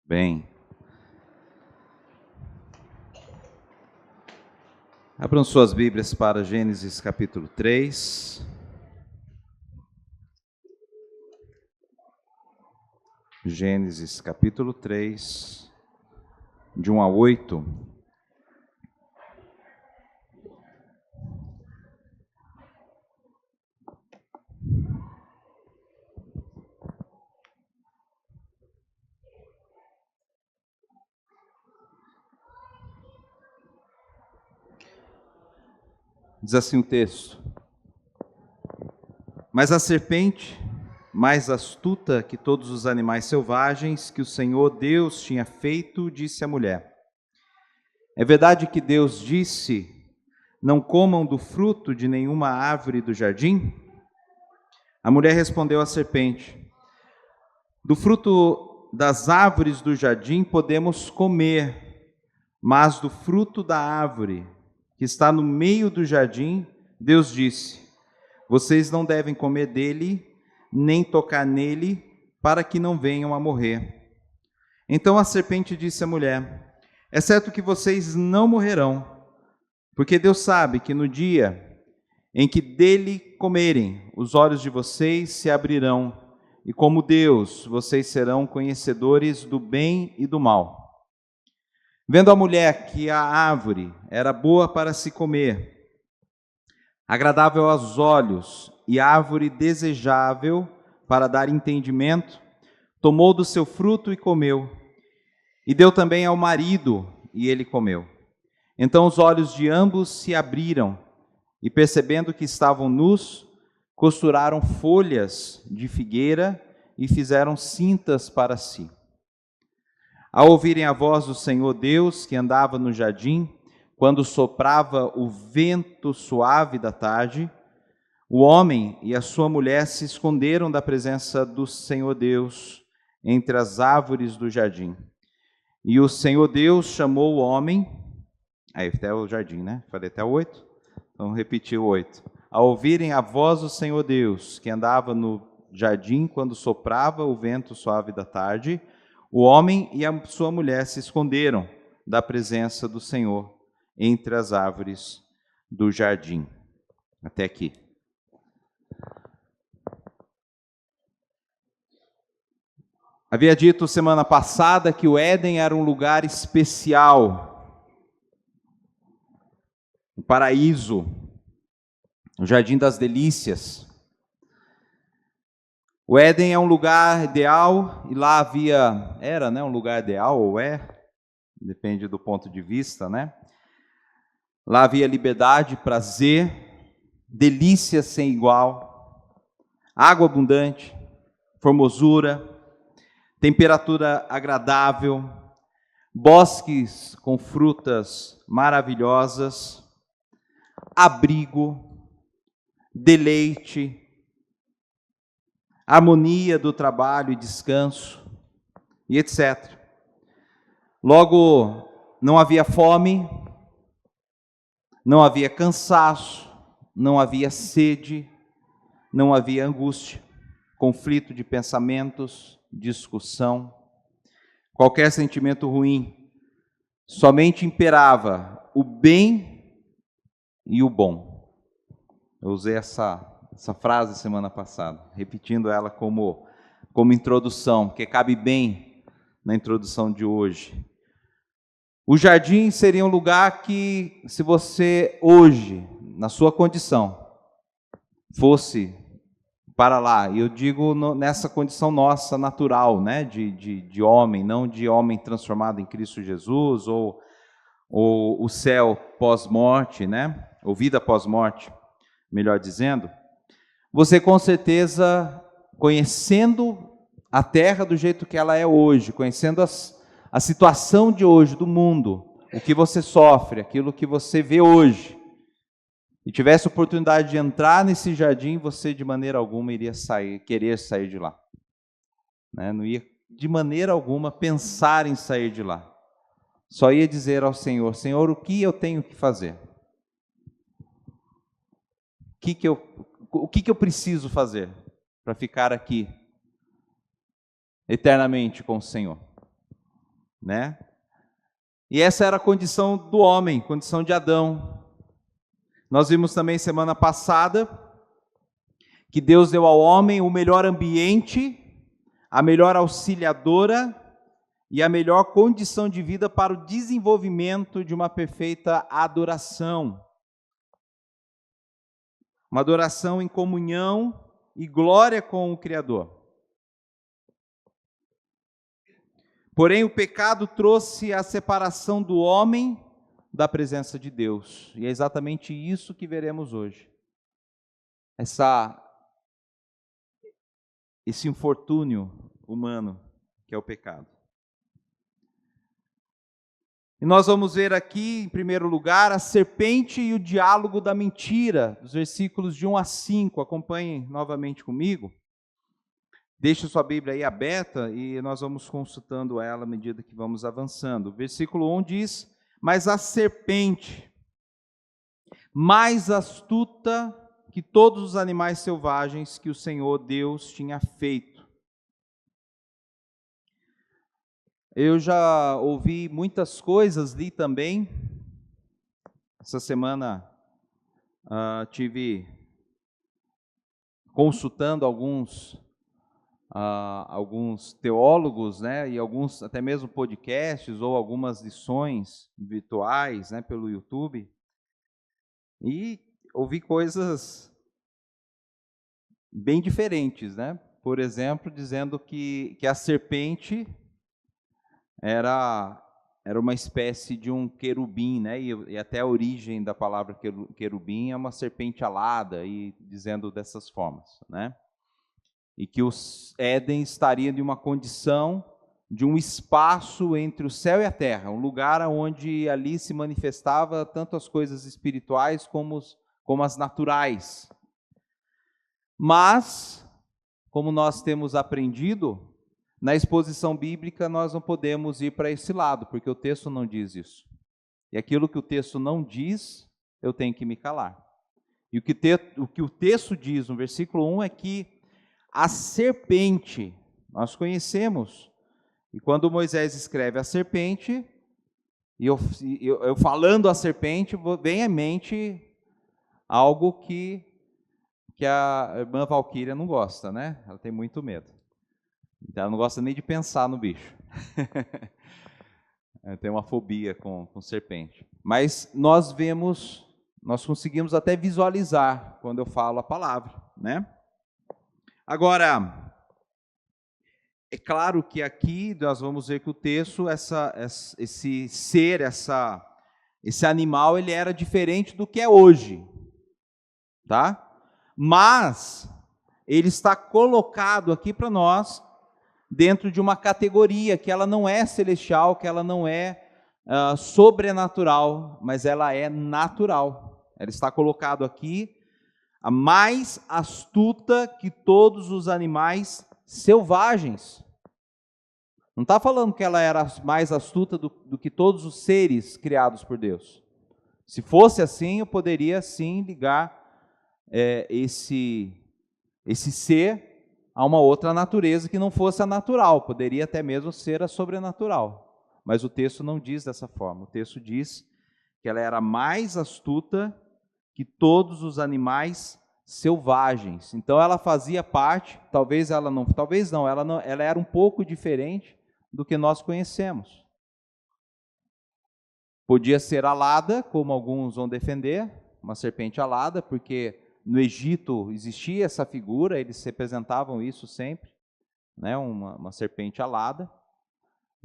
Bem, abram suas Bíblias para Gênesis capítulo 3. Gênesis capítulo 3, de 1 a 8. Diz assim o texto: Mas a serpente, mais astuta que todos os animais selvagens que o Senhor Deus tinha feito, disse à mulher: É verdade que Deus disse: Não comam do fruto de nenhuma árvore do jardim? A mulher respondeu à serpente: Do fruto das árvores do jardim podemos comer, mas do fruto da árvore que está no meio do jardim, Deus disse: Vocês não devem comer dele, nem tocar nele, para que não venham a morrer. Então a serpente disse à mulher: É certo que vocês não morrerão, porque Deus sabe que no dia em que dele comerem, os olhos de vocês se abrirão, e como Deus, vocês serão conhecedores do bem e do mal. Vendo a mulher que a árvore era boa para se comer, agradável aos olhos e árvore desejável para dar entendimento, tomou do seu fruto e comeu, e deu também ao marido, e ele comeu. Então os olhos de ambos se abriram, e percebendo que estavam nus, costuraram folhas de figueira e fizeram cintas para si. Ao ouvirem a voz do Senhor Deus, que andava no jardim, quando soprava o vento suave da tarde, o homem e a sua mulher se esconderam da presença do Senhor Deus entre as árvores do jardim. E o Senhor Deus chamou o homem, aí até o jardim, né? Falei até o 8, então repetiu o 8. Ao ouvirem a voz do Senhor Deus, que andava no jardim quando soprava o vento suave da tarde, o homem e a sua mulher se esconderam da presença do Senhor entre as árvores do jardim. Até aqui. Havia dito semana passada que o Éden era um lugar especial, um paraíso, o jardim das delícias. O Éden é um lugar ideal, e lá era um lugar ideal, ou depende do ponto de vista, né? Lá havia liberdade, prazer, delícia sem igual, água abundante, formosura, temperatura agradável, bosques com frutas maravilhosas, abrigo, deleite, harmonia do trabalho e descanso, e etc. Logo, não havia fome, não havia cansaço, não havia sede, não havia angústia, conflito de pensamentos, discussão, qualquer sentimento ruim. Somente imperava o bem e o bom. Eu usei essa frase semana passada, repetindo ela como introdução, porque cabe bem na introdução de hoje. O jardim seria um lugar que, se você hoje, na sua condição, fosse para lá, e eu digo nessa condição nossa natural, né, de homem, não de homem transformado em Cristo Jesus, ou o céu pós-morte, né, ou vida pós-morte, melhor dizendo, você com certeza, conhecendo a terra do jeito que ela é hoje, conhecendo a situação de hoje do mundo, o que você sofre, aquilo que você vê hoje, e tivesse oportunidade de entrar nesse jardim, você de maneira alguma iria querer sair de lá, né? Não ia de maneira alguma pensar em sair de lá, só ia dizer ao Senhor: Senhor, o que eu tenho que fazer? O que eu preciso fazer para ficar aqui eternamente com o Senhor? né? E essa era a condição do homem, condição de Adão. Nós vimos também semana passada que Deus deu ao homem o melhor ambiente, a melhor auxiliadora e a melhor condição de vida para o desenvolvimento de uma perfeita adoração. Uma adoração em comunhão e glória com o Criador. Porém, o pecado trouxe a separação do homem da presença de Deus. E é exatamente isso que veremos hoje. Esse infortúnio humano que é o pecado. E nós vamos ver aqui, em primeiro lugar, a serpente e o diálogo da mentira, dos versículos de 1 a 5. Acompanhem novamente comigo. Deixe sua Bíblia aí aberta e nós vamos consultando ela à medida que vamos avançando. Versículo 1 diz: mas a serpente, mais astuta que todos os animais selvagens que o Senhor Deus tinha feito. Eu já ouvi muitas coisas, li também. Essa semana tive consultando alguns teólogos, né, e alguns até mesmo podcasts ou algumas lições virtuais, né, pelo YouTube, e ouvi coisas bem diferentes, né? Por exemplo, dizendo que a serpente era uma espécie de um querubim, né? E até a origem da palavra querubim é uma serpente alada, e dizendo dessas formas, né? E que os Éden estaria em uma condição de um espaço entre o céu e a terra, um lugar onde ali se manifestava tanto as coisas espirituais como as naturais. Mas, como nós temos aprendido, na exposição bíblica nós não podemos ir para esse lado, porque o texto não diz isso. E aquilo que o texto não diz, eu tenho que me calar. E o que o texto diz no versículo 1 é que a serpente, nós conhecemos, e quando Moisés escreve a serpente, e eu falando a serpente, vem à mente algo que a irmã Valquíria não gosta, né? Ela tem muito medo. Então, ela não gosta nem de pensar no bicho. Ela tem uma fobia com serpente. Mas nós conseguimos até visualizar quando eu falo a palavra, né? Agora, é claro que aqui nós vamos ver que o texto, esse ser, esse animal, ele era diferente do que é hoje, tá? Mas ele está colocado aqui para nós dentro de uma categoria que ela não é celestial, que ela não é sobrenatural, mas ela é natural. Ela está colocado aqui, a mais astuta que todos os animais selvagens. Não está falando que ela era mais astuta do que todos os seres criados por Deus. Se fosse assim, eu poderia sim ligar esse ser a uma outra natureza que não fosse a natural, poderia até mesmo ser a sobrenatural. Mas o texto não diz dessa forma. O texto diz que ela era mais astuta que todos os animais selvagens. Então ela fazia parte, ela era um pouco diferente do que nós conhecemos. Podia ser alada, como alguns vão defender, uma serpente alada, porque no Egito existia essa figura, eles representavam isso sempre, né? Uma serpente alada.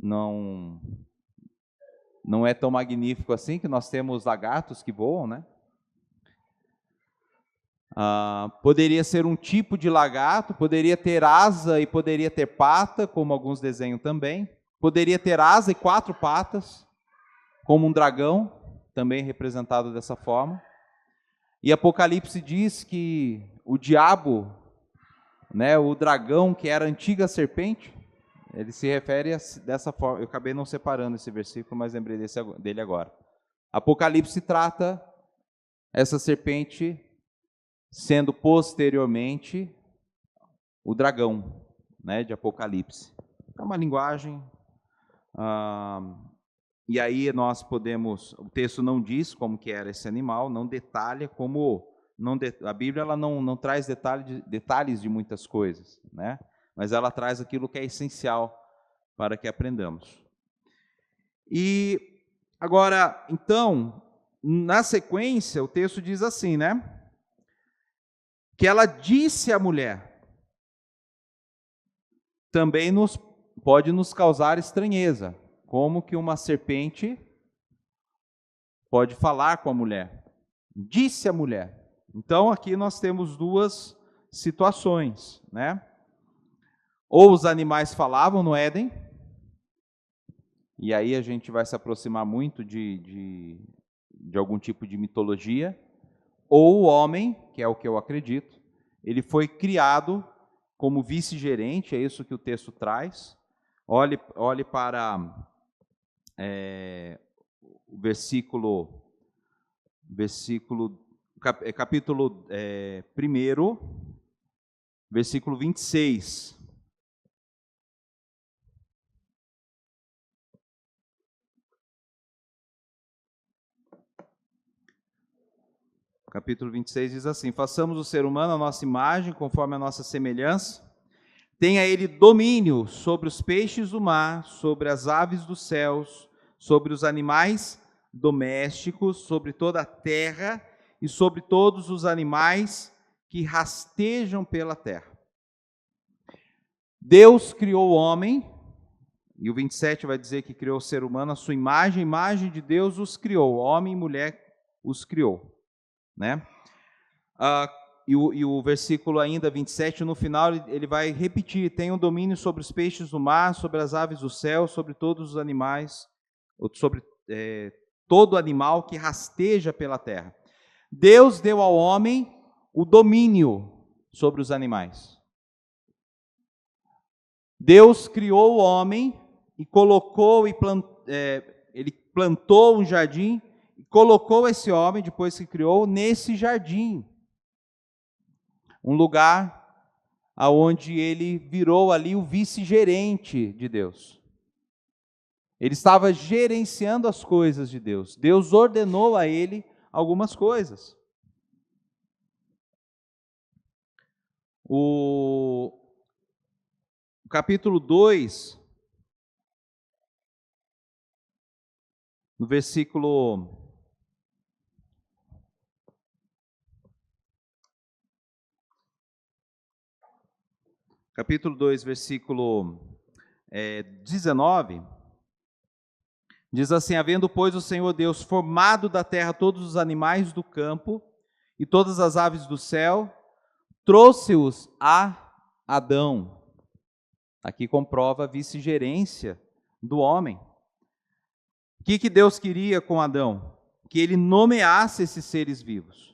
Não é tão magnífico assim, que nós temos lagartos que voam, né? Poderia ser um tipo de lagarto, poderia ter asa e poderia ter pata, como alguns desenham também. Poderia ter asa e 4 patas, como um dragão, também representado dessa forma. E Apocalipse diz que o diabo, né, o dragão, que era a antiga serpente, ele se refere dessa forma. Eu acabei não separando esse versículo, mas lembrei dele agora. Apocalipse trata essa serpente sendo posteriormente o dragão, né, de Apocalipse. É uma linguagem E aí nós podemos, o texto não diz como que era esse animal, não detalha como, a Bíblia ela não traz detalhes de muitas coisas, né? Mas ela traz aquilo que é essencial para que aprendamos. E agora, então, na sequência, o texto diz assim, né? Que ela disse à mulher, também pode nos causar estranheza. Como que uma serpente pode falar com a mulher? Disse a mulher. Então, aqui nós temos duas situações, né? Ou os animais falavam no Éden, e aí a gente vai se aproximar muito de algum tipo de mitologia, ou o homem, que é o que eu acredito, ele foi criado como vice-gerente, é isso que o texto traz. Olhe para o capítulo 1, versículo 26. Capítulo 26 diz assim: façamos o ser humano a nossa imagem, conforme a nossa semelhança. Tenha ele domínio sobre os peixes do mar, sobre as aves dos céus, sobre os animais domésticos, sobre toda a terra e sobre todos os animais que rastejam pela terra. Deus criou o homem, e o 27 vai dizer que criou o ser humano, a sua imagem, a imagem de Deus os criou, homem e mulher os criou, né? E o versículo ainda 27, no final, ele vai repetir: tenham domínio sobre os peixes do mar, sobre as aves do céu, sobre todos os animais, sobre todo animal que rasteja pela terra. Deus deu ao homem o domínio sobre os animais. Deus criou o homem e colocou, ele plantou um jardim, e colocou esse homem, depois que criou, nesse jardim. Um lugar aonde ele virou ali o vice-gerente de Deus. Ele estava gerenciando as coisas de Deus. Deus ordenou a ele algumas coisas. O capítulo 2, no versículo capítulo 2, versículo 19, diz assim: havendo, pois, o Senhor Deus formado da terra todos os animais do campo e todas as aves do céu, trouxe-os a Adão. Aqui comprova a vice-gerência do homem. O que Deus queria com Adão? Que ele nomeasse esses seres vivos.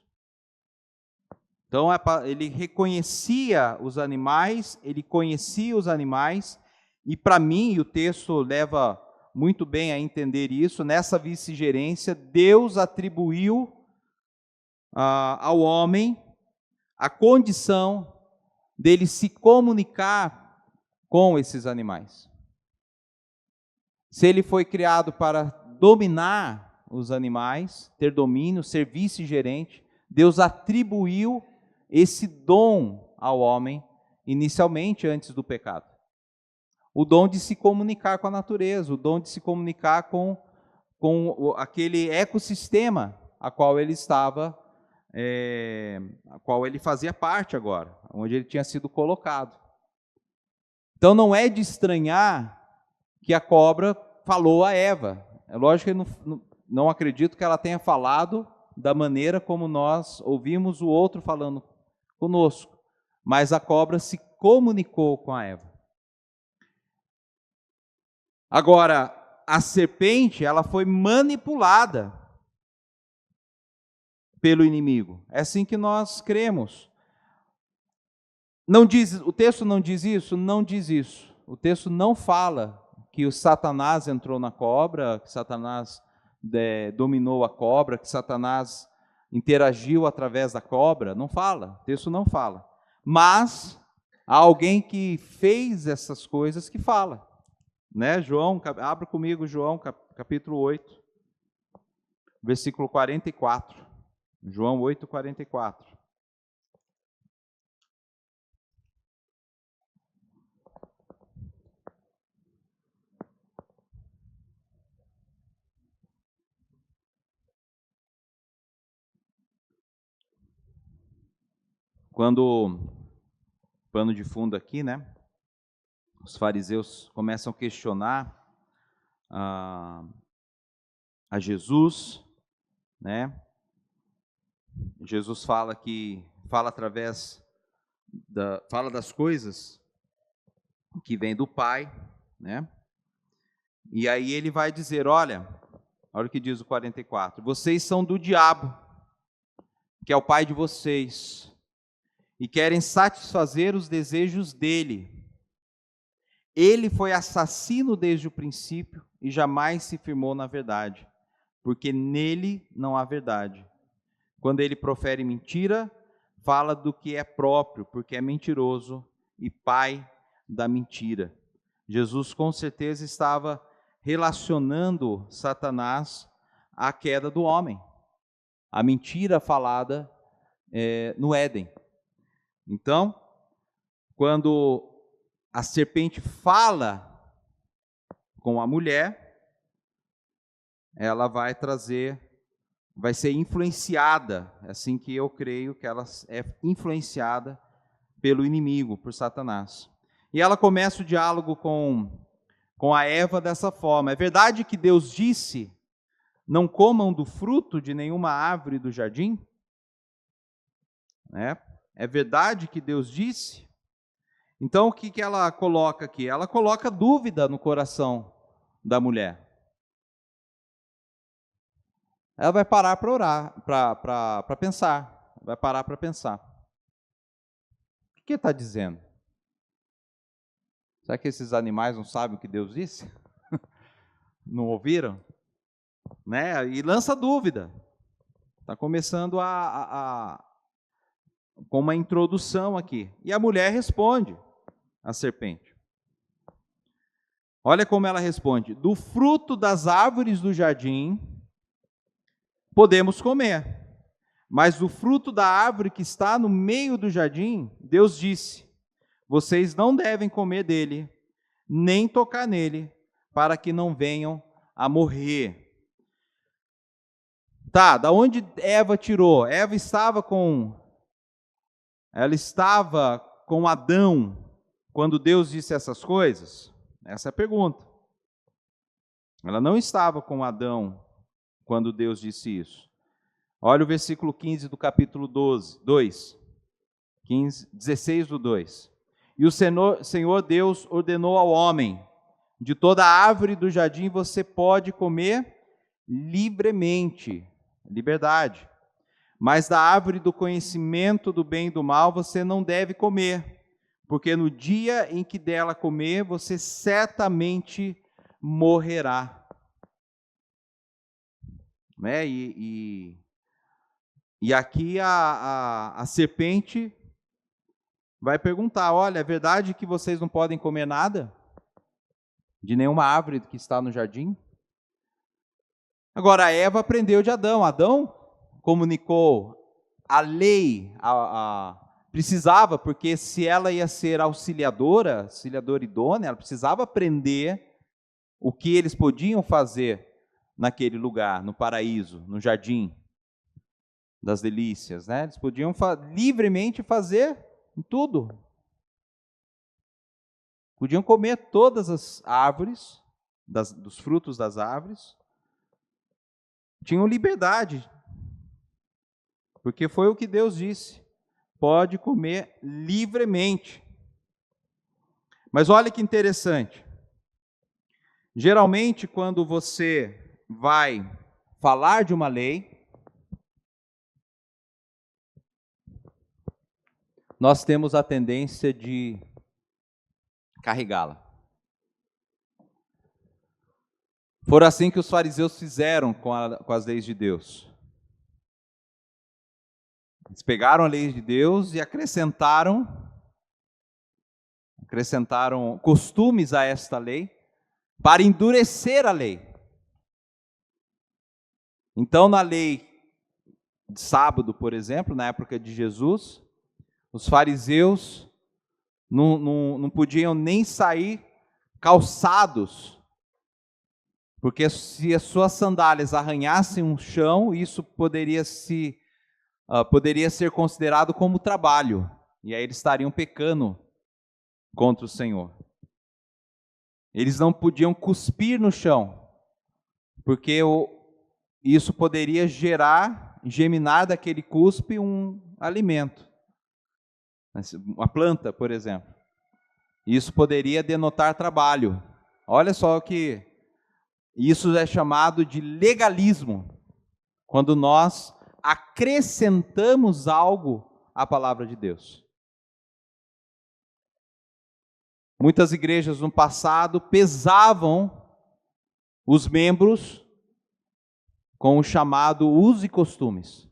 Então, ele reconhecia os animais, ele conhecia os animais, e para mim, e o texto leva muito bem a entender isso, nessa vice-gerência, Deus atribuiu ao homem a condição dele se comunicar com esses animais. Se ele foi criado para dominar os animais, ter domínio, ser vice-gerente, Deus atribuiu esse dom ao homem, inicialmente, antes do pecado. O dom de se comunicar com a natureza, o dom de se comunicar com aquele ecossistema a qual ele estava, a qual ele fazia parte agora, onde ele tinha sido colocado. Então não é de estranhar que a cobra falou a Eva. É lógico que eu não acredito que ela tenha falado da maneira como nós ouvimos o outro falando conosco, mas a cobra se comunicou com a Eva. Agora, a serpente, ela foi manipulada pelo inimigo. É assim que nós cremos. O texto não diz isso? Não diz isso. O texto não fala que o Satanás entrou na cobra, que Satanás dominou a cobra, que Satanás interagiu através da cobra. Não fala, o texto não fala. Mas há alguém que fez essas coisas que fala. né? João, abra comigo João, capítulo 8, versículo 44. João 8, 44. Quando, pano de fundo aqui, né? Os fariseus começam a questionar a Jesus, né? Jesus fala através fala das coisas que vêm do Pai, né? E aí ele vai dizer, olha o que diz o 44, vocês são do diabo, que é o pai de vocês, e querem satisfazer os desejos dele. Ele foi assassino desde o princípio e jamais se firmou na verdade, porque nele não há verdade. Quando ele profere mentira, fala do que é próprio, porque é mentiroso e pai da mentira. Jesus com certeza estava relacionando Satanás à queda do homem, a mentira falada no Éden. Então, quando a serpente fala com a mulher, ela vai ser influenciada, assim que eu creio que ela é influenciada pelo inimigo, por Satanás. E ela começa o diálogo com a Eva dessa forma: é verdade que Deus disse, não comam do fruto de nenhuma árvore do jardim? É verdade que Deus disse? Então, o que ela coloca aqui? Ela coloca dúvida no coração da mulher. Ela vai parar para orar, para pensar. Vai parar para pensar. O que está dizendo? Será que esses animais não sabem o que Deus disse? Não ouviram? Né? E lança dúvida. Está começando com uma introdução aqui. E a mulher responde, a serpente. Olha como ela responde: do fruto das árvores do jardim podemos comer, mas do fruto da árvore que está no meio do jardim, Deus disse: vocês não devem comer dele, nem tocar nele, para que não venham a morrer. Tá, da onde Eva tirou? Ela estava com Adão quando Deus disse essas coisas? Essa é a pergunta. Ela não estava com Adão quando Deus disse isso. Olha o versículo 15 do capítulo 2. 16 do 2. E o Senhor Deus ordenou ao homem: de toda árvore do jardim você pode comer livremente, liberdade. Mas da árvore do conhecimento do bem e do mal você não deve comer, porque no dia em que dela comer, você certamente morrerá. Né? E aqui a serpente vai perguntar: olha, é verdade que vocês não podem comer nada? De nenhuma árvore que está no jardim? Agora, Eva aprendeu de Adão. Adão comunicou a lei, precisava, porque se ela ia ser auxiliadora idônea, ela precisava aprender o que eles podiam fazer naquele lugar, no paraíso, no jardim das delícias, né? Eles podiam livremente fazer tudo. Podiam comer todas as árvores, dos frutos das árvores. Tinham liberdade, porque foi o que Deus disse: pode comer livremente. Mas olha que interessante. Geralmente, quando você vai falar de uma lei, nós temos a tendência de carregá-la. Foi assim que os fariseus fizeram com as leis de Deus. Eles pegaram a lei de Deus e acrescentaram costumes a esta lei, para endurecer a lei. Então, na lei de sábado, por exemplo, na época de Jesus, os fariseus não podiam nem sair calçados, porque se as suas sandálias arranhassem um chão, isso poderia ser considerado como trabalho, e aí eles estariam pecando contra o Senhor. Eles não podiam cuspir no chão, porque isso poderia germinar daquele cuspe um alimento, uma planta, por exemplo. Isso poderia denotar trabalho. Olha só que isso é chamado de legalismo, quando nós acrescentamos algo à palavra de Deus. Muitas igrejas no passado pesavam os membros com o chamado usos e costumes.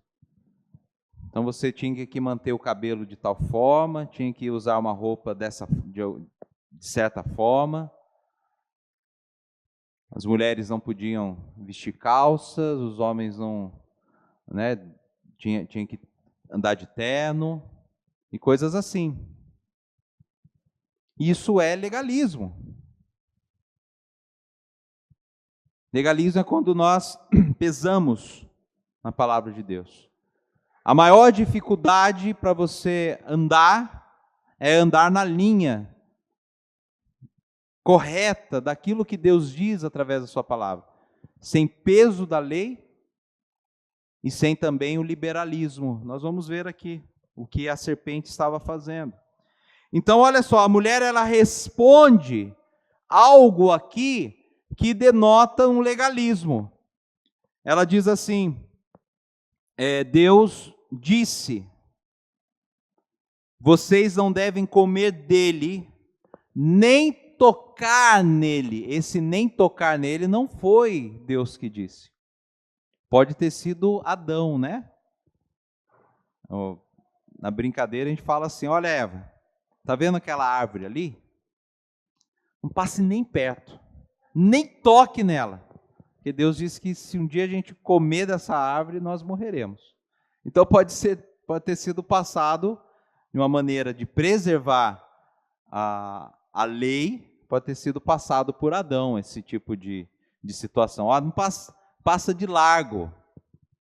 Então você tinha que manter o cabelo de tal forma, tinha que usar uma roupa de certa forma. As mulheres não podiam vestir calças, os homens não, tinha que andar de terno e coisas assim. Isso é legalismo. Legalismo é quando nós pesamos na palavra de Deus. A maior dificuldade para você andar é andar na linha correta daquilo que Deus diz através da sua palavra, sem peso da lei e sem também o liberalismo. Nós vamos ver aqui o que a serpente estava fazendo. Então, olha só, a mulher ela responde algo aqui que denota um legalismo. Ela diz assim, Deus disse, vocês não devem comer dele, nem tocar nele. Esse nem tocar nele não foi Deus que disse. Pode ter sido Adão, né? Na brincadeira a gente fala assim, olha Eva, tá vendo aquela árvore ali? Não passe nem perto, nem toque nela. Porque Deus disse que se um dia a gente comer dessa árvore, nós morreremos. Então pode ter sido passado de uma maneira de preservar a lei, pode ter sido passado por Adão, esse tipo de situação. Não passa de largo,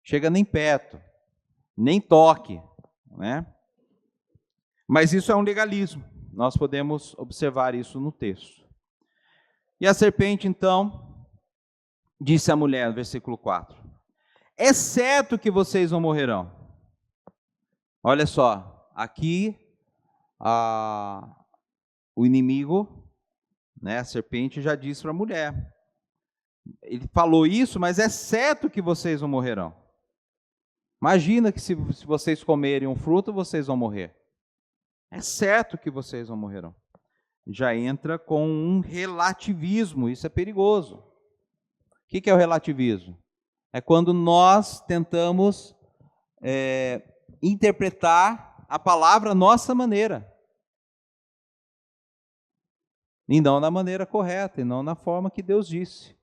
chega nem perto, nem toque, né? Mas isso é um legalismo, nós podemos observar isso no texto. E a serpente, então, disse à mulher, no versículo 4, é certo que vocês não morrerão. Olha só, aqui o inimigo, a serpente já disse para a mulher, ele falou isso, mas é certo que vocês não morrerão. Imagina que se vocês comerem um fruto, vocês vão morrer. É certo que vocês não morrerão. Já entra com um relativismo, isso é perigoso. O que é o relativismo? É quando nós tentamos interpretar a palavra à nossa maneira. E não da maneira correta, e não na forma que Deus disse.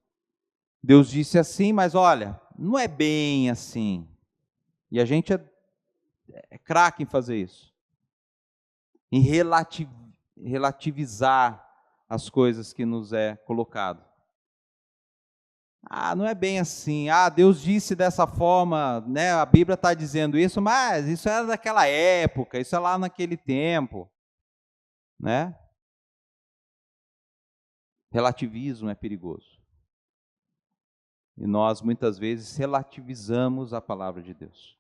Deus disse assim, mas olha, não é bem assim. E a gente é craque em fazer isso. Em relativizar as coisas que nos é colocado. Não é bem assim. Deus disse dessa forma, né? A Bíblia está dizendo isso, mas isso era daquela época, isso é lá naquele tempo, né? Relativismo é perigoso. E nós muitas vezes relativizamos a palavra de Deus.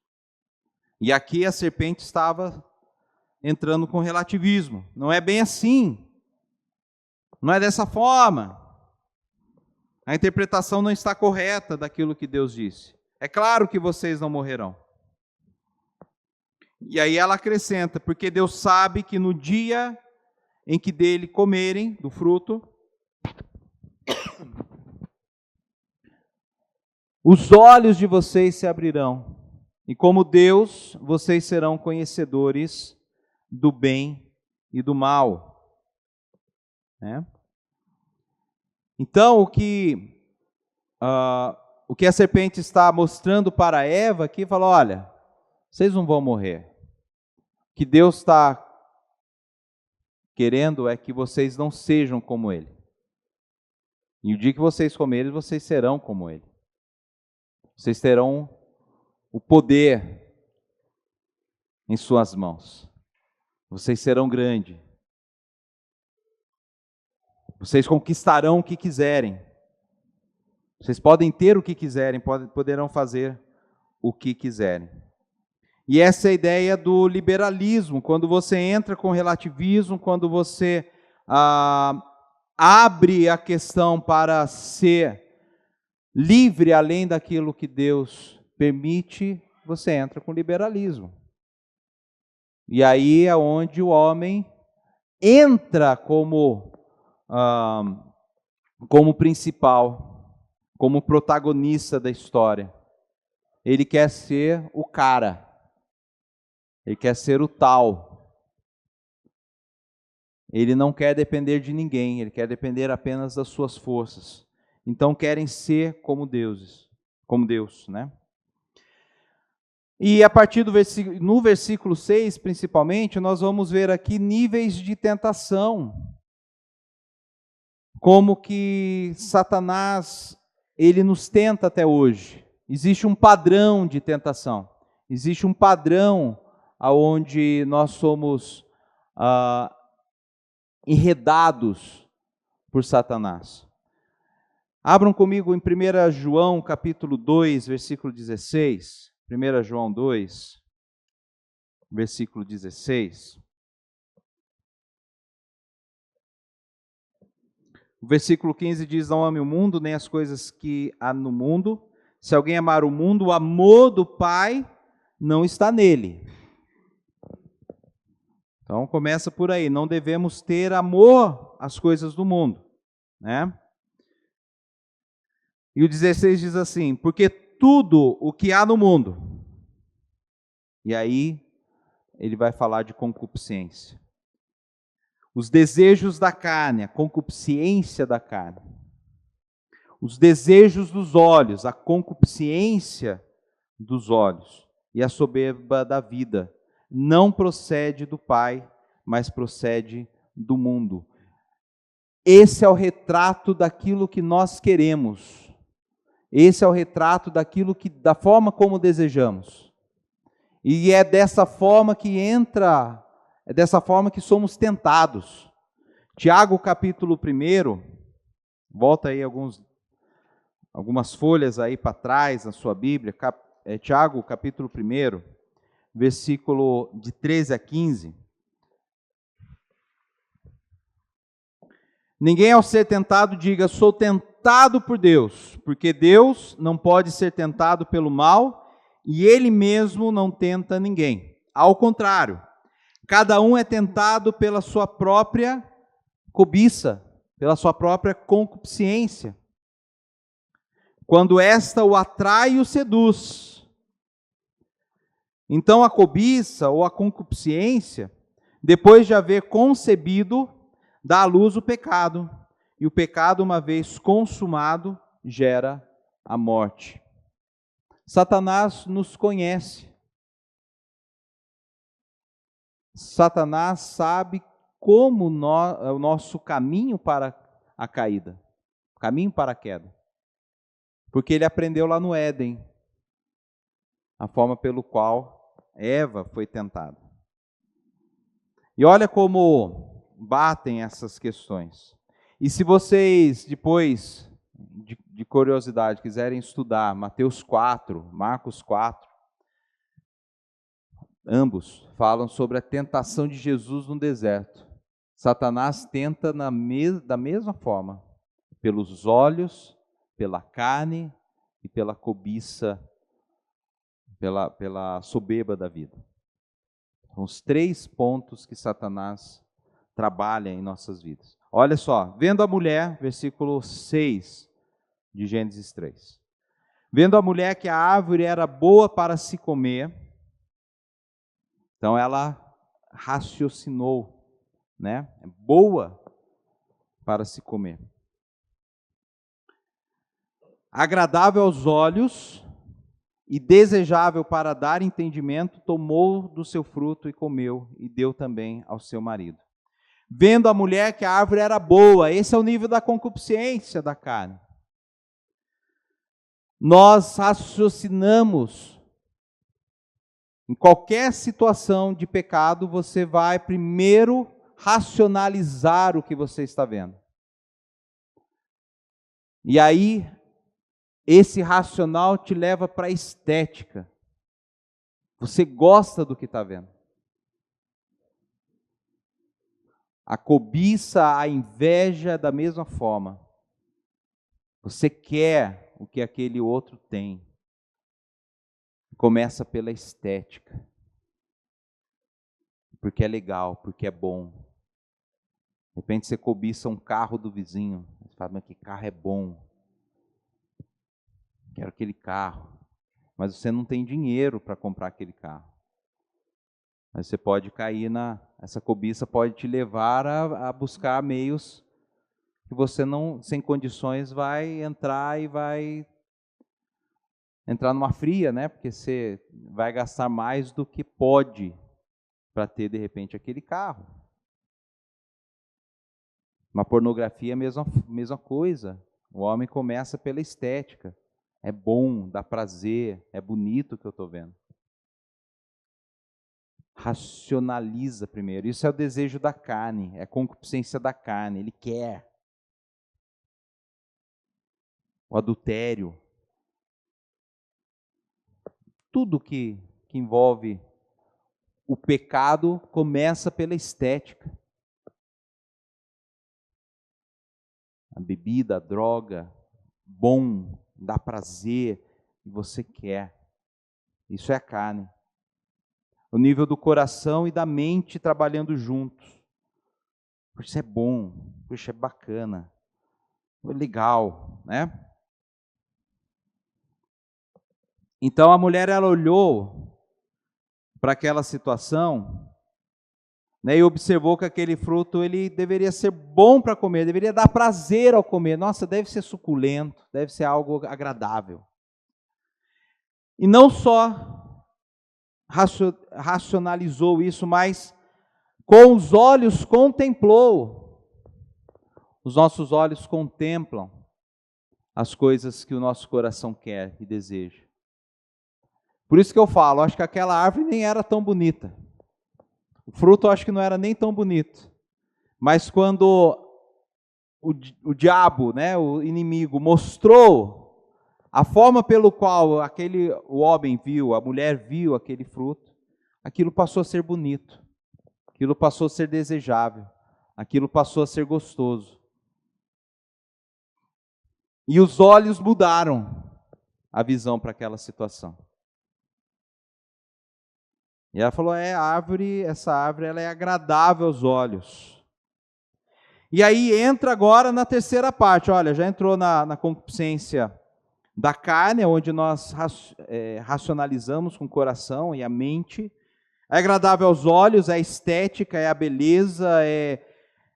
E aqui a serpente estava entrando com relativismo. Não é bem assim. Não é dessa forma. A interpretação não está correta daquilo que Deus disse. É claro que vocês não morrerão. E aí ela acrescenta, porque Deus sabe que no dia em que dele comerem do fruto, os olhos de vocês se abrirão, e como Deus, vocês serão conhecedores do bem e do mal. Então, o que a serpente está mostrando para Eva aqui, fala, olha, vocês não vão morrer. O que Deus está querendo é que vocês não sejam como Ele. E o dia que vocês comerem, vocês serão como Ele. Vocês terão o poder em suas mãos. Vocês serão grandes. Vocês conquistarão o que quiserem. Vocês podem ter o que quiserem, poderão fazer o que quiserem. E essa é a ideia do liberalismo, quando você entra com relativismo, quando você abre a questão para ser livre além daquilo que Deus permite, você entra com liberalismo. E aí é onde o homem entra como principal, como protagonista da história. Ele quer ser o cara. Ele quer ser o tal. Ele não quer depender de ninguém, ele quer depender apenas das suas forças. Então querem ser como deuses, como Deus, né? E a partir no versículo 6, principalmente, nós vamos ver aqui níveis de tentação. Como que Satanás, ele nos tenta até hoje. Existe um padrão de tentação. Existe um padrão aonde nós somos enredados por Satanás. Abram comigo em 1 João capítulo 2, versículo 16. 1 João 2, versículo 16. O versículo 15 diz, não ame o mundo, nem as coisas que há no mundo. Se alguém amar o mundo, o amor do Pai não está nele. Então começa por aí, não devemos ter amor às coisas do mundo, né? E o 16 diz assim, porque tudo o que há no mundo, e aí ele vai falar de concupiscência. Os desejos da carne, a concupiscência da carne. Os desejos dos olhos, a concupiscência dos olhos. E a soberba da vida. Não procede do Pai, mas procede do mundo. Esse é o retrato daquilo que nós queremos. Esse é o retrato da forma como desejamos. E é dessa forma que é dessa forma que somos tentados. Tiago capítulo 1, volta aí algumas folhas aí para trás na sua Bíblia, Tiago capítulo 1, versículo de 13 a 15. Ninguém ao ser tentado diga, sou tentado por Deus, porque Deus não pode ser tentado pelo mal e Ele mesmo não tenta ninguém. Ao contrário, cada um é tentado pela sua própria cobiça, pela sua própria concupiscência. Quando esta o atrai e o seduz. Então a cobiça ou a concupiscência, depois de haver concebido, dá à luz o pecado. E o pecado, uma vez consumado, gera a morte. Satanás nos conhece. Satanás sabe como é o nosso caminho para a caída, caminho para a queda. Porque ele aprendeu lá no Éden, a forma pelo qual Eva foi tentada. E olha como batem essas questões. E se vocês, depois, de curiosidade, quiserem estudar Mateus 4, Marcos 4, ambos falam sobre a tentação de Jesus no deserto. Satanás tenta da mesma forma, pelos olhos, pela carne e pela cobiça, pela soberba da vida. São os 3 pontos que Satanás trabalha em nossas vidas. Olha só, vendo a mulher, versículo 6 de Gênesis 3. Vendo a mulher que a árvore era boa para se comer, então ela raciocinou, né? É boa para se comer. agradável aos olhos e desejável para dar entendimento, tomou do seu fruto e comeu, e deu também ao seu marido. Vendo a mulher que a árvore era boa, esse é o nível da concupiscência da carne. Nós raciocinamos, em qualquer situação de pecado, você vai primeiro racionalizar o que você está vendo. E aí, esse racional te leva para a estética. Você gosta do que está vendo. A cobiça, a inveja, da mesma forma. Você quer o que aquele outro tem. Começa pela estética. Porque é legal, porque é bom. De repente você cobiça um carro do vizinho. Você fala, mas que carro é bom. Quero aquele carro. Mas você não tem dinheiro para comprar aquele carro. Mas você pode cair essa cobiça pode te levar a buscar meios que você não, sem condições, vai entrar e vai entrar numa fria, né? Porque você vai gastar mais do que pode para ter, de repente, aquele carro. Uma pornografia é a mesma coisa. O homem começa pela estética. É bom, dá prazer, é bonito o que eu estou vendo. Racionaliza primeiro. Isso é o desejo da carne, é a concupiscência da carne. Ele quer. O adultério. Tudo que envolve o pecado começa pela estética. A bebida, a droga, bom, dá prazer, e você quer. Isso é a carne. O nível do coração e da mente trabalhando juntos. Isso é bom, isso é bacana, é legal, né? Então a mulher, ela olhou para aquela situação, né, e observou que aquele fruto ele deveria ser bom para comer, deveria dar prazer ao comer. Nossa, deve ser suculento, deve ser algo agradável. E não só racionalizou isso, mas com os olhos contemplou. Os nossos olhos contemplam as coisas que o nosso coração quer e deseja. Por isso que eu falo, acho que aquela árvore nem era tão bonita. O fruto eu acho que não era nem tão bonito. Mas quando o diabo, né, o inimigo, mostrou a forma pelo qual o homem viu, a mulher viu aquele fruto, aquilo passou a ser bonito. Aquilo passou a ser desejável. Aquilo passou a ser gostoso. E os olhos mudaram a visão para aquela situação. E ela falou, essa árvore ela é agradável aos olhos. E aí entra agora na terceira parte, olha, já entrou na concupiscência da carne, onde nós racionalizamos com o coração e a mente. É agradável aos olhos, é estética, é a beleza,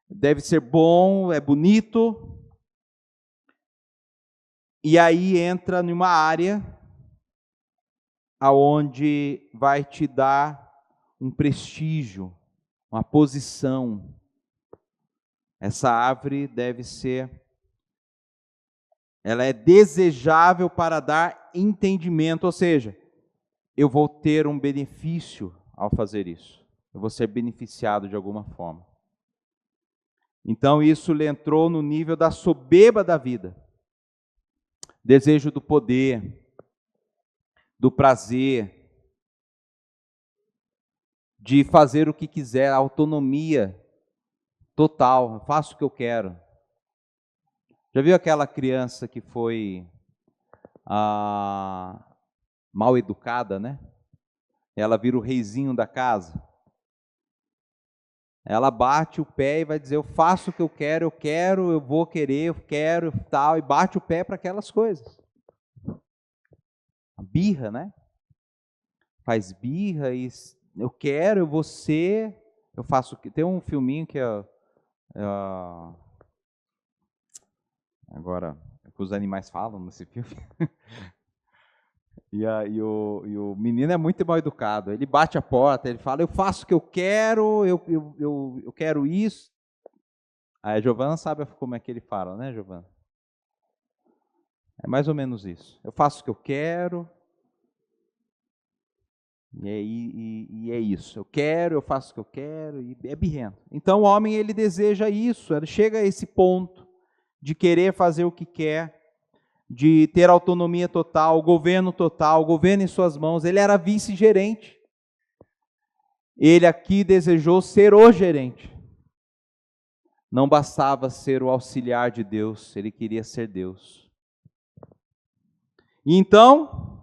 deve ser bom, é bonito. E aí entra numa área aonde vai te dar um prestígio, uma posição. Essa árvore ela é desejável para dar entendimento, ou seja, eu vou ter um benefício ao fazer isso. Eu vou ser beneficiado de alguma forma. Então isso lhe entrou no nível da soberba da vida. Desejo do poder, do prazer, de fazer o que quiser, autonomia total, eu faço o que eu quero. Já viu aquela criança que foi mal educada, né? Ela vira o reizinho da casa. Ela bate o pé e vai dizer, eu faço o que eu quero, eu vou querer, eu quero, tal, e bate o pé para aquelas coisas. A birra, né? Faz birra e eu quero, eu vou ser, eu faço. Tem um filminho que agora que os animais falam nesse filme. E o menino é muito mal educado. Ele bate a porta, ele fala, eu faço o que eu quero, eu quero isso. Aí a Giovana sabe como é que ele fala, né, Giovana? É mais ou menos isso. Eu faço o que eu quero, e é isso. Eu quero, eu faço o que eu quero, e é birrento. Então o homem, ele deseja isso, ele chega a esse ponto de querer fazer o que quer, de ter autonomia total, governo em suas mãos. Ele era vice-gerente. Ele aqui desejou ser o gerente. Não bastava ser o auxiliar de Deus, ele queria ser Deus. E então,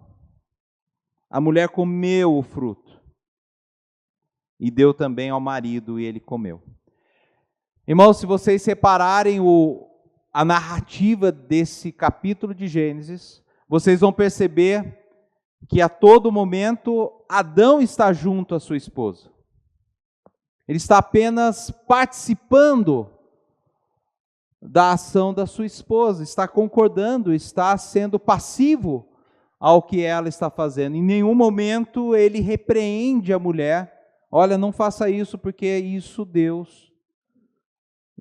a mulher comeu o fruto. E deu também ao marido, e ele comeu. Irmãos, se vocês separarem a narrativa desse capítulo de Gênesis, vocês vão perceber que a todo momento Adão está junto à sua esposa. Ele está apenas participando da ação da sua esposa, está concordando, está sendo passivo ao que ela está fazendo. Em nenhum momento ele repreende a mulher, olha, não faça isso porque isso Deus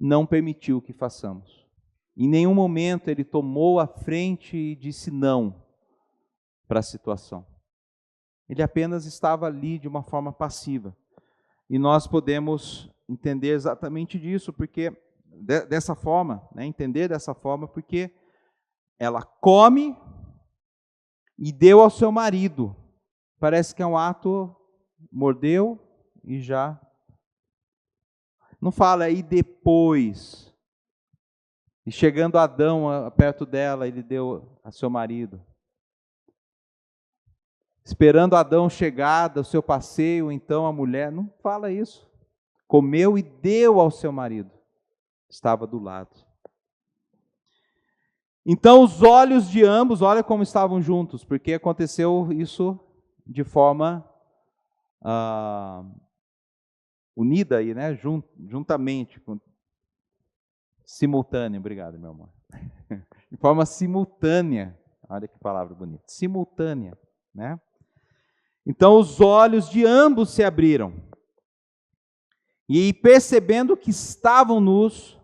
não permitiu que façamos. Em nenhum momento ele tomou a frente e disse não para a situação. Ele apenas estava ali de uma forma passiva. E nós podemos entender exatamente disso, porque dessa forma, né, entender dessa forma, porque ela come e deu ao seu marido. Parece que é um ato, mordeu e já. Não fala, e depois. E chegando Adão perto dela, ele deu a seu marido. Esperando Adão chegar do seu passeio, então a mulher, não fala isso. Comeu e deu ao seu marido. Estava do lado. Então os olhos de ambos, olha como estavam juntos, porque aconteceu isso de forma unida aí, né? Juntamente, simultânea. Obrigado, meu amor. De forma simultânea. Olha que palavra bonita. Simultânea, né? Então os olhos de ambos se abriram. E percebendo que estavam nus,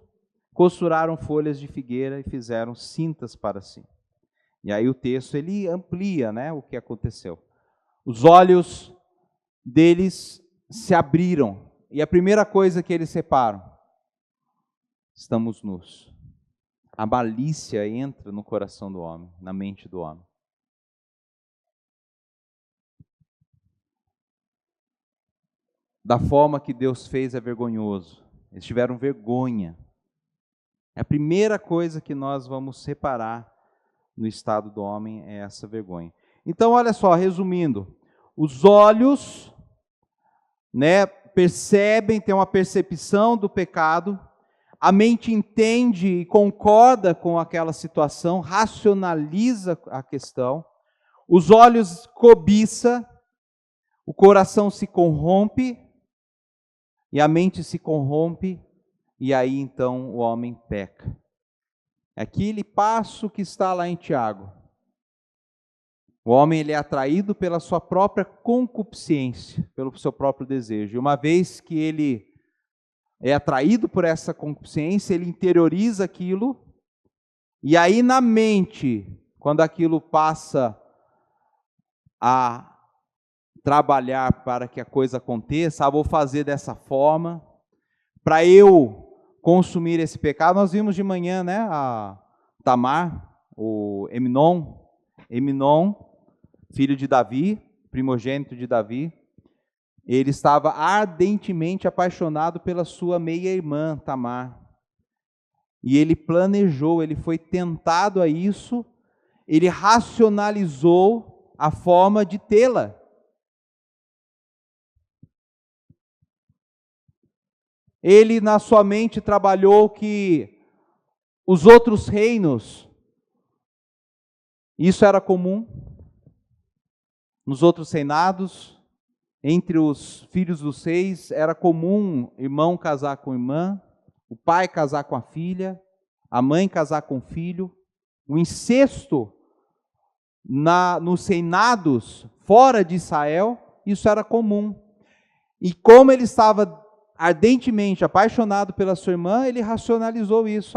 costuraram folhas de figueira e fizeram cintas para si. E aí o texto ele amplia, né, o que aconteceu. Os olhos deles se abriram. E a primeira coisa que eles reparam, estamos nus. A malícia entra no coração do homem, na mente do homem. Da forma que Deus fez é vergonhoso. Eles tiveram vergonha. A primeira coisa que nós vamos reparar no estado do homem é essa vergonha. Então, olha só, resumindo, os olhos, né, percebem, têm uma percepção do pecado, a mente entende e concorda com aquela situação, racionaliza a questão, os olhos cobiça, o coração se corrompe, e a mente se corrompe, e aí então o homem peca. Aquele passo que está lá em Tiago. O homem ele é atraído pela sua própria concupiscência, pelo seu próprio desejo. E uma vez que ele é atraído por essa concupiscência, ele interioriza aquilo, e aí na mente, quando aquilo passa a trabalhar para que a coisa aconteça, vou fazer dessa forma, para eu consumir esse pecado. Nós vimos de manhã, né, a Tamar, o Eminon, filho de Davi, primogênito de Davi, ele estava ardentemente apaixonado pela sua meia-irmã, Tamar. E ele planejou, ele foi tentado a isso, ele racionalizou a forma de tê-la. Ele na sua mente trabalhou que os outros reinos, isso era comum, nos outros reinados, entre os filhos dos reis, era comum irmão casar com irmã, o pai casar com a filha, a mãe casar com o filho. o incesto nos reinados fora de Israel, isso era comum. E como ele estava ardentemente apaixonado pela sua irmã, ele racionalizou isso.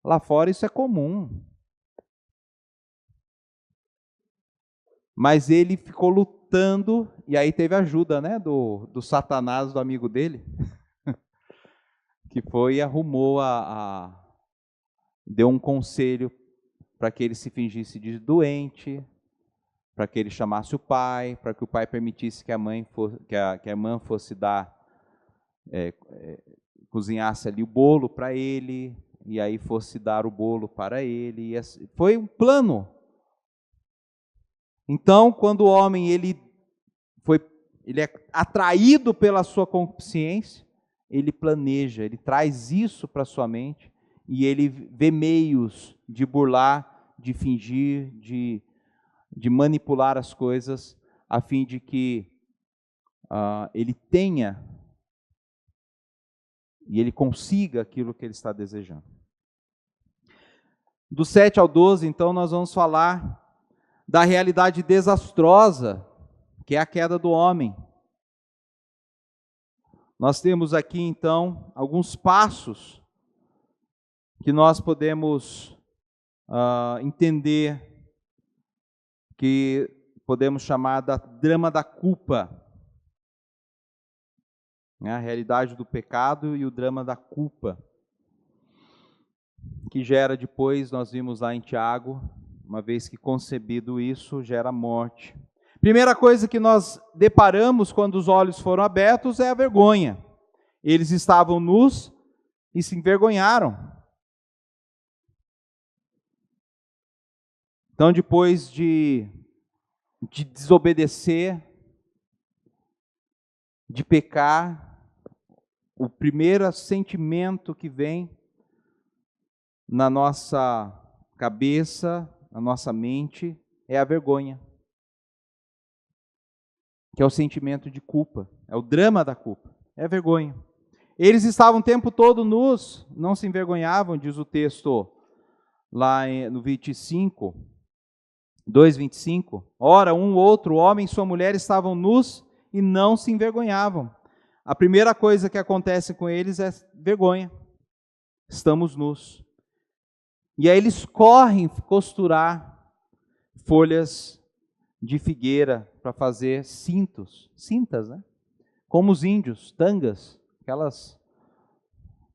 Lá fora isso é comum. Mas ele ficou lutando, e aí teve ajuda, né, do Satanás, do amigo dele, que foi e arrumou deu um conselho para que ele se fingisse de doente, para que ele chamasse o pai, para que o pai permitisse que a irmã fosse cozinhasse ali o bolo para ele, e aí fosse dar o bolo para ele. E assim, foi um plano. Então, quando o homem ele é atraído pela sua consciência, ele planeja, ele traz isso para sua mente, e ele vê meios de burlar, de fingir, de manipular as coisas, a fim de que ele tenha e ele consiga aquilo que ele está desejando. Do 7 ao 12, então, nós vamos falar da realidade desastrosa, que é a queda do homem. Nós temos aqui, então, alguns passos que nós podemos entender, que podemos chamar da drama da culpa. A realidade do pecado e o drama da culpa, que gera depois, nós vimos lá em Tiago, uma vez que concebido isso, gera morte. Primeira coisa que nós deparamos quando os olhos foram abertos é a vergonha. Eles estavam nus e se envergonharam. Então, depois de desobedecer, de pecar, o primeiro sentimento que vem na nossa cabeça, na nossa mente, é a vergonha, que é o sentimento de culpa, é o drama da culpa, é a vergonha. Eles estavam o tempo todo nus, não se envergonhavam, diz o texto lá no 25, 2:25. Ora, um outro homem e sua mulher estavam nus e não se envergonhavam. A primeira coisa que acontece com eles é vergonha. Estamos nus. E aí eles correm costurar folhas de figueira para fazer cintas, né? Como os índios, tangas, aquelas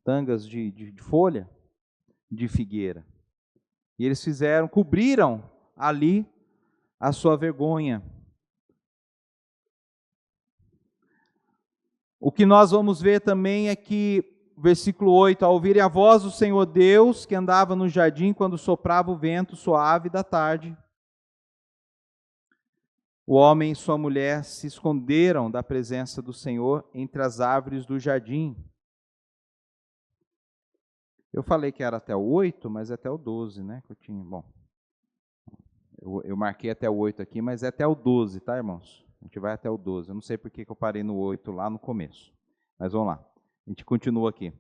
tangas de folha de figueira. E eles cobriram ali a sua vergonha. O que nós vamos ver também é que, versículo 8, ao ouvirem a voz do Senhor Deus, que andava no jardim quando soprava o vento suave da tarde, o homem e sua mulher se esconderam da presença do Senhor entre as árvores do jardim. Eu falei que era até o 8, mas é até o 12, né? Que eu tinha. Bom, eu marquei até o 8 aqui, mas é até o 12, tá, irmãos? A gente vai até o 12. Eu não sei por que eu parei no 8 lá no começo. Mas vamos lá. A gente continua aqui.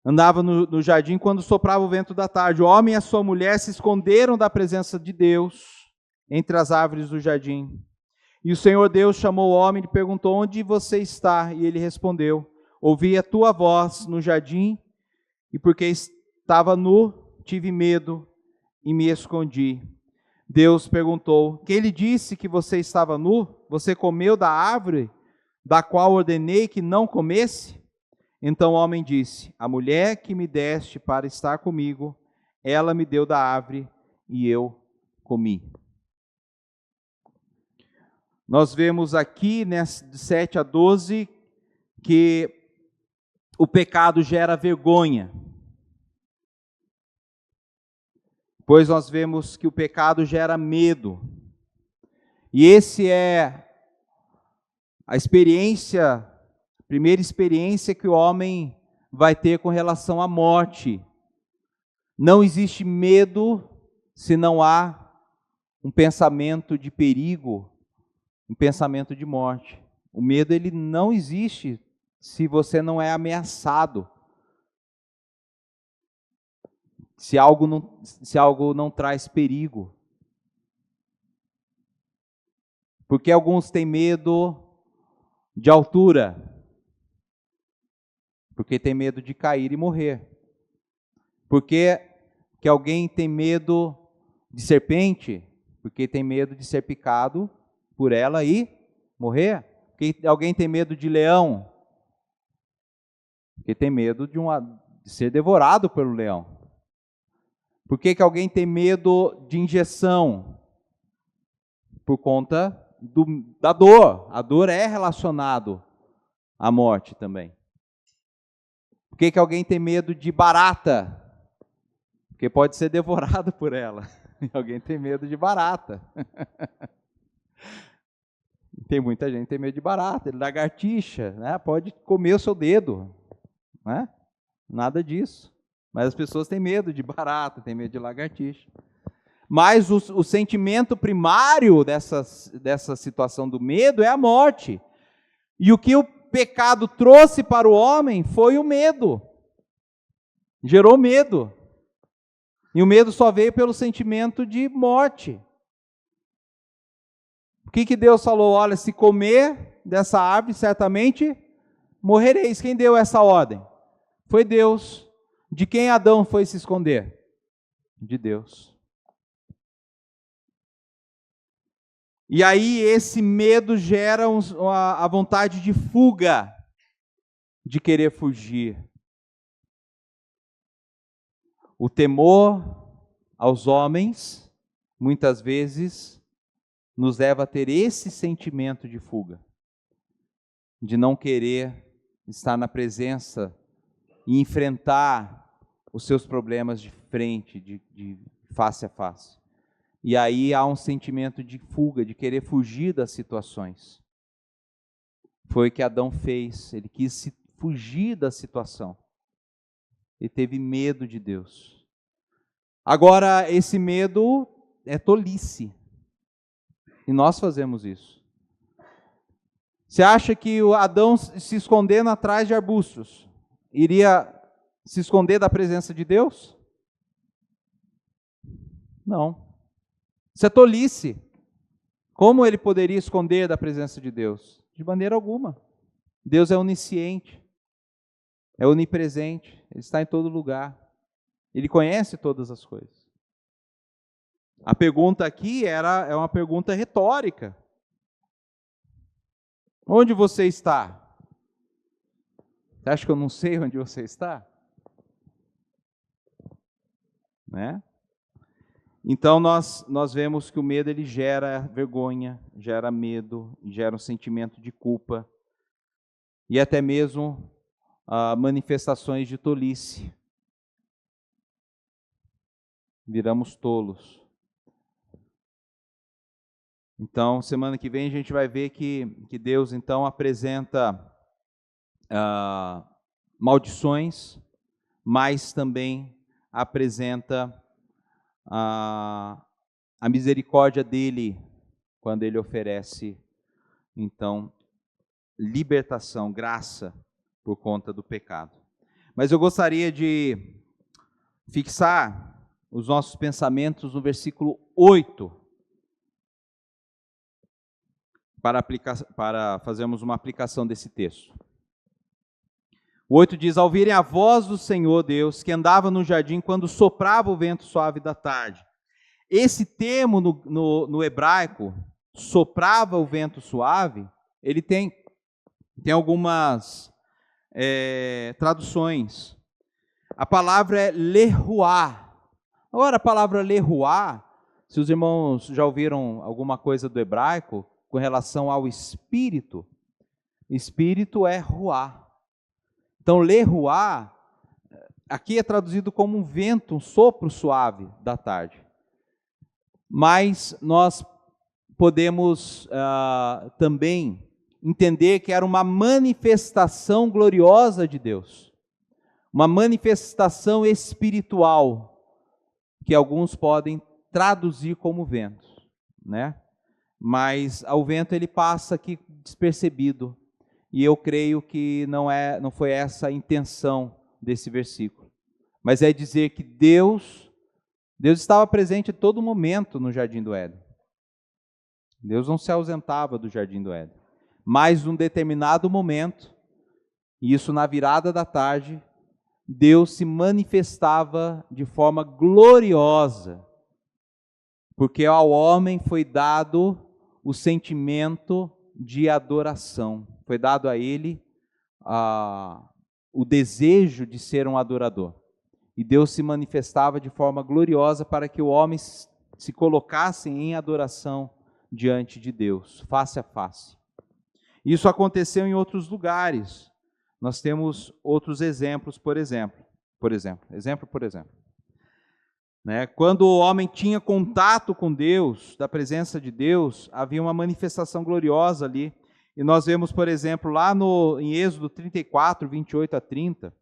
Andava no jardim quando soprava o vento da tarde. O homem e a sua mulher se esconderam da presença de Deus entre as árvores do jardim. E o Senhor Deus chamou o homem e perguntou: onde você está? E ele respondeu: ouvi a tua voz no jardim, e porque estava nu, tive medo e me escondi. Deus perguntou: quem lhe disse que você estava nu? Você comeu da árvore da qual ordenei que não comesse? Então o homem disse: a mulher que me deste para estar comigo, ela me deu da árvore e eu comi. Nós vemos aqui, de 7 a 12, que o pecado gera vergonha. Pois nós vemos que o pecado gera medo. E esse é a primeira experiência que o homem vai ter com relação à morte. Não existe medo se não há um pensamento de perigo, um pensamento de morte. O medo, ele não existe se você não é ameaçado. se algo não traz perigo. Porque alguns têm medo de altura, porque tem medo de cair e morrer. Porque que alguém tem medo de serpente, porque tem medo de ser picado por ela e morrer. Porque alguém tem medo de leão, porque tem medo de ser devorado pelo leão. Por que alguém tem medo de injeção? Por conta da dor. A dor é relacionada à morte também. Por que alguém tem medo de barata? Porque pode ser devorado por ela. Alguém tem medo de barata. Tem muita gente que tem medo de barata, de lagartixa, né? Pode comer o seu dedo, né? Nada disso. Mas as pessoas têm medo de barata, têm medo de lagartixa. Mas o sentimento primário dessa situação do medo é a morte. E o que o pecado trouxe para o homem foi o medo. Gerou medo. E o medo só veio pelo sentimento de morte. O que Deus falou? Olha, se comer dessa árvore, certamente morrereis. Quem deu essa ordem? Foi Deus. De quem Adão foi se esconder? De Deus. E aí esse medo gera a vontade de fuga, de querer fugir. O temor aos homens, muitas vezes, nos leva a ter esse sentimento de fuga, de não querer estar na presença e enfrentar os seus problemas de frente, de face a face. E aí há um sentimento de fuga, de querer fugir das situações. Foi o que Adão fez, ele quis fugir da situação. Ele teve medo de Deus. Agora, esse medo é tolice. E nós fazemos isso. Você acha que o Adão, se escondendo atrás de arbustos, iria se esconder da presença de Deus? Não. Isso é tolice. Como ele poderia esconder da presença de Deus? De maneira alguma. Deus é onisciente, é onipresente, Ele está em todo lugar. Ele conhece todas as coisas. A pergunta aqui é uma pergunta retórica. Onde você está? Você acha que eu não sei onde você está? Né? Então nós vemos que o medo ele gera vergonha, gera medo, gera um sentimento de culpa e até mesmo manifestações de tolice. Viramos tolos. Então, semana que vem a gente vai ver que Deus então apresenta maldições, mas também apresenta a misericórdia dele, quando ele oferece, então, libertação, graça, por conta do pecado. Mas eu gostaria de fixar os nossos pensamentos no versículo 8, para fazermos uma aplicação desse texto. O 8 diz: ao ouvirem a voz do Senhor Deus, que andava no jardim quando soprava o vento suave da tarde. Esse termo no hebraico, soprava o vento suave, ele tem algumas traduções. A palavra é leruá. Agora, a palavra leruá, se os irmãos já ouviram alguma coisa do hebraico com relação ao espírito, espírito é ruá. Então, leruá, aqui é traduzido como um vento, um sopro suave da tarde. Mas nós podemos também entender que era uma manifestação gloriosa de Deus. Uma manifestação espiritual, que alguns podem traduzir como vento, né? Mas o vento ele passa aqui despercebido. E eu creio que não foi essa a intenção desse versículo. mas é dizer que Deus estava presente a todo momento no Jardim do Éden. Deus não se ausentava do Jardim do Éden. Mas num determinado momento, e isso na virada da tarde, Deus se manifestava de forma gloriosa, porque ao homem foi dado o sentimento de adoração, foi dado a ele o desejo de ser um adorador. E Deus se manifestava de forma gloriosa para que o homem se colocasse em adoração diante de Deus, face a face. Isso aconteceu em outros lugares. Nós temos outros exemplos, por exemplo. Né? Quando o homem tinha contato com Deus, da presença de Deus, havia uma manifestação gloriosa ali. E nós vemos, por exemplo, lá em Êxodo 34, 28 a 30,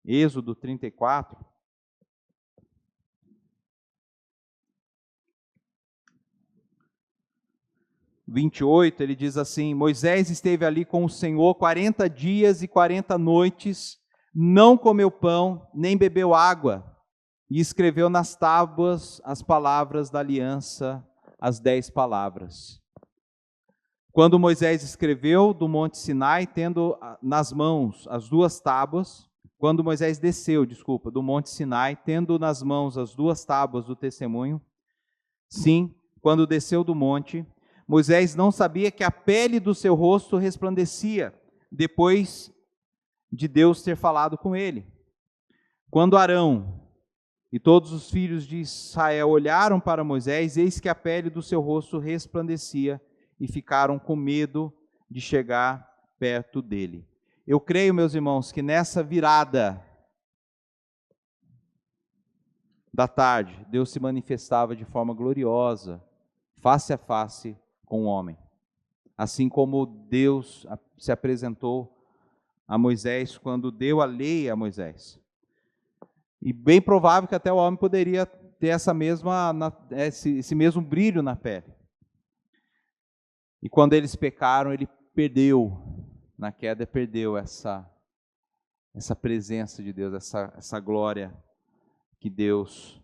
Êxodo 34, ele diz assim: Moisés esteve ali com o Senhor 40 dias e 40 noites, não comeu pão, nem bebeu água, e escreveu nas tábuas as palavras da aliança, as 10 palavras. Quando Moisés escreveu do Monte Sinai, tendo nas mãos as 2 tábuas, quando Moisés desceu, do Monte Sinai, tendo nas mãos as 2 tábuas do testemunho, sim, quando desceu do monte, Moisés não sabia que a pele do seu rosto resplandecia, depois de Deus ter falado com ele. Quando Arão e todos os filhos de Israel olharam para Moisés, eis que a pele do seu rosto resplandecia, e ficaram com medo de chegar perto dele. Eu creio, meus irmãos, que nessa virada da tarde, Deus se manifestava de forma gloriosa, face a face com o homem. Assim como Deus se apresentou a Moisés quando deu a lei a Moisés. E bem provável que até o homem poderia ter esse mesmo brilho na pele. E quando eles pecaram, ele perdeu, na queda perdeu essa presença de Deus, essa glória que Deus,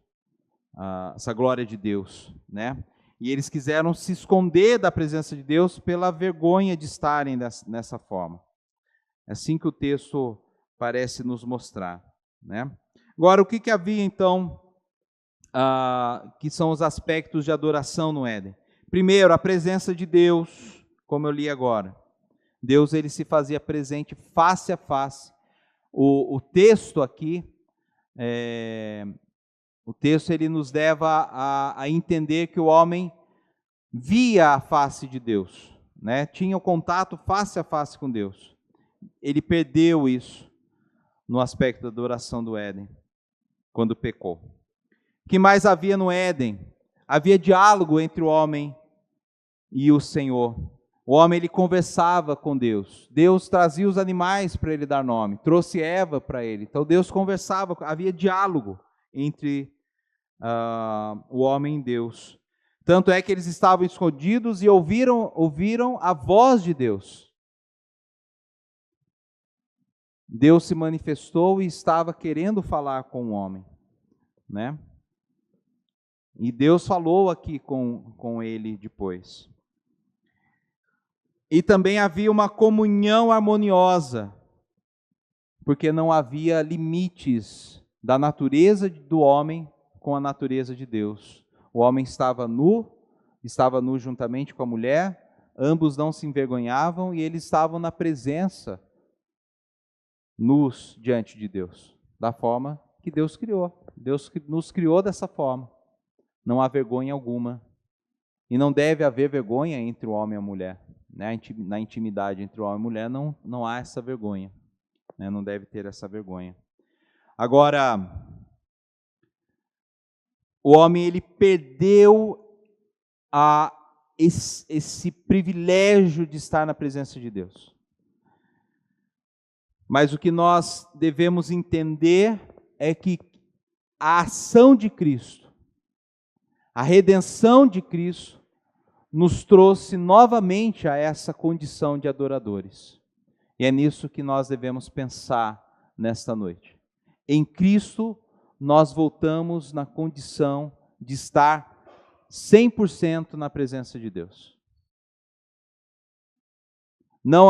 essa glória de Deus, né? E eles quiseram se esconder da presença de Deus pela vergonha de estarem nessa forma. É assim que o texto parece nos mostrar, né? Agora, o que havia então, que são os aspectos de adoração no Éden? Primeiro, a presença de Deus, como eu li agora. Deus, ele se fazia presente face a face. O texto aqui, ele nos leva a entender que o homem via a face de Deus, né? Tinha o contato face a face com Deus. Ele perdeu isso no aspecto da adoração do Éden, quando pecou. O que mais havia no Éden? Havia diálogo entre o homem e o Senhor. O homem, ele conversava com Deus. Deus trazia os animais para ele dar nome, trouxe Eva para ele. Então Deus conversava, havia diálogo entre o homem e Deus. Tanto é que eles estavam escondidos e ouviram a voz de Deus. Deus se manifestou e estava querendo falar com o homem, né? E Deus falou aqui com ele depois. E também havia uma comunhão harmoniosa, porque não havia limites da natureza do homem com a natureza de Deus. O homem estava nu juntamente com a mulher, ambos não se envergonhavam e eles estavam na presença, nus diante de Deus, da forma que Deus criou. Deus nos criou dessa forma. Não há vergonha alguma. E não deve haver vergonha entre o homem e a mulher. Né? Na intimidade entre o homem e a mulher não há essa vergonha. Né? Não deve ter essa vergonha. Agora, o homem, ele perdeu esse privilégio de estar na presença de Deus. Mas o que nós devemos entender é que a ação de Cristo, a redenção de Cristo, nos trouxe novamente a essa condição de adoradores. E é nisso que nós devemos pensar nesta noite. Em Cristo, nós voltamos na condição de estar 100% na presença de Deus.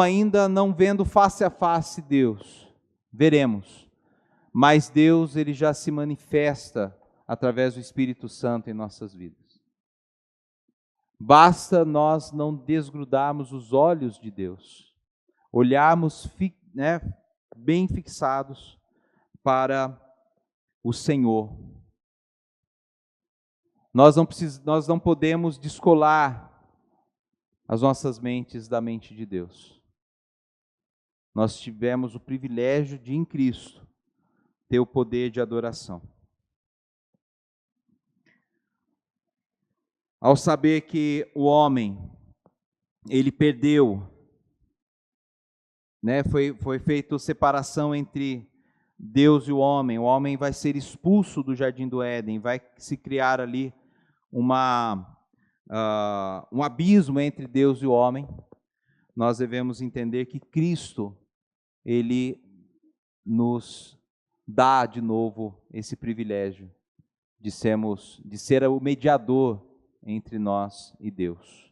Ainda não vendo face a face Deus, veremos, mas Deus ele já se manifesta através do Espírito Santo em nossas vidas. Basta nós não desgrudarmos os olhos de Deus, olharmos bem fixados para o Senhor. Nós não podemos descolar as nossas mentes da mente de Deus. Nós tivemos o privilégio de, em Cristo, ter o poder de adoração. Ao saber que o homem, ele perdeu, foi feita separação entre Deus e o homem vai ser expulso do Jardim do Éden, vai se criar ali um abismo entre Deus e o homem. Nós devemos entender que Cristo, ele nos dá de novo esse privilégio de ser o mediador entre nós e Deus.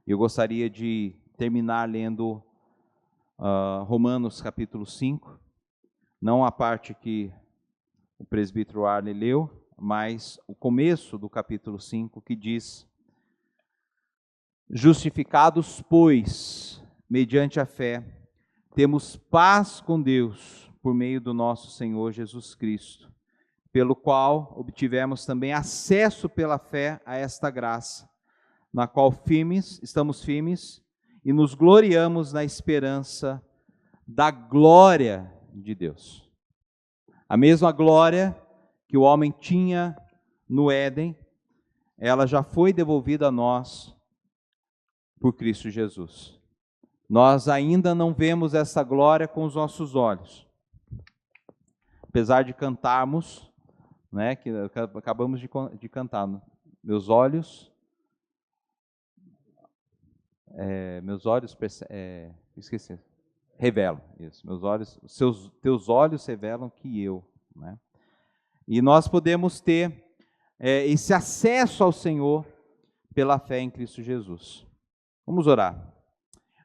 Eu gostaria de terminar lendo Romanos capítulo 5, não a parte que o presbítero Arne leu, mas o começo do capítulo 5, que diz: justificados, pois, mediante a fé, temos paz com Deus, por meio do nosso Senhor Jesus Cristo, pelo qual obtivemos também acesso pela fé a esta graça, na qual estamos firmes e nos gloriamos na esperança da glória de Deus. A mesma glória que o homem tinha no Éden, ela já foi devolvida a nós por Cristo Jesus. Nós ainda não vemos essa glória com os nossos olhos. Apesar de cantarmos, que acabamos de cantar, meus olhos revelam, isso, teus olhos revelam que eu, E nós podemos ter esse acesso ao Senhor pela fé em Cristo Jesus. Vamos orar.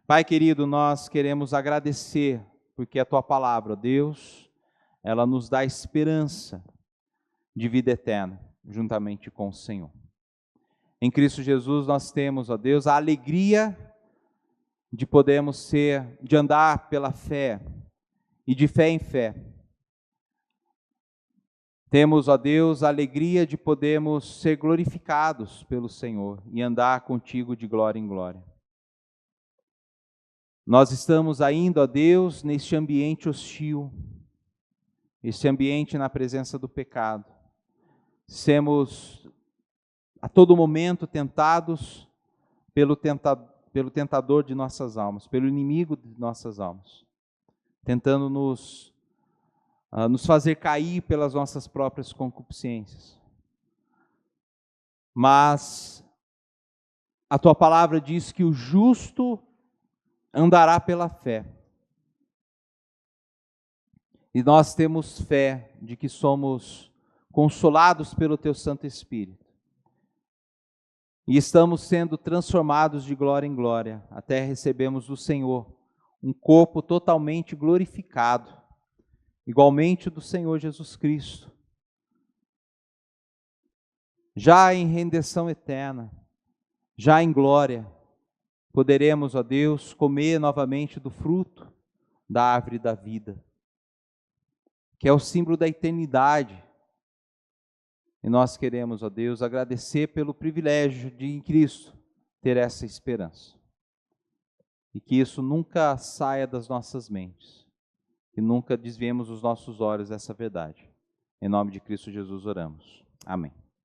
Pai querido, nós queremos agradecer, porque a Tua palavra, Deus, ela nos dá esperança de vida eterna, juntamente com o Senhor. Em Cristo Jesus nós temos, ó Deus, a alegria de de andar pela fé e de fé em fé. Temos, ó Deus, a alegria de podermos ser glorificados pelo Senhor e andar contigo de glória em glória. Nós estamos ainda, ó Deus, neste ambiente hostil, este ambiente na presença do pecado. Sermos a todo momento tentados pelo tentador de nossas almas, pelo inimigo de nossas almas, tentando nos fazer cair pelas nossas próprias concupiscências. Mas a Tua palavra diz que o justo andará pela fé. E nós temos fé de que somos consolados pelo Teu Santo Espírito. E estamos sendo transformados de glória em glória, até recebemos do Senhor um corpo totalmente glorificado, igualmente do Senhor Jesus Cristo. Já em rendição eterna, já em glória, poderemos, ó Deus, comer novamente do fruto da árvore da vida, que é o símbolo da eternidade. E nós queremos, ó Deus, agradecer pelo privilégio de, em Cristo, ter essa esperança. E que isso nunca saia das nossas mentes. Que nunca desviemos os nossos olhos dessa verdade. Em nome de Cristo Jesus oramos. Amém.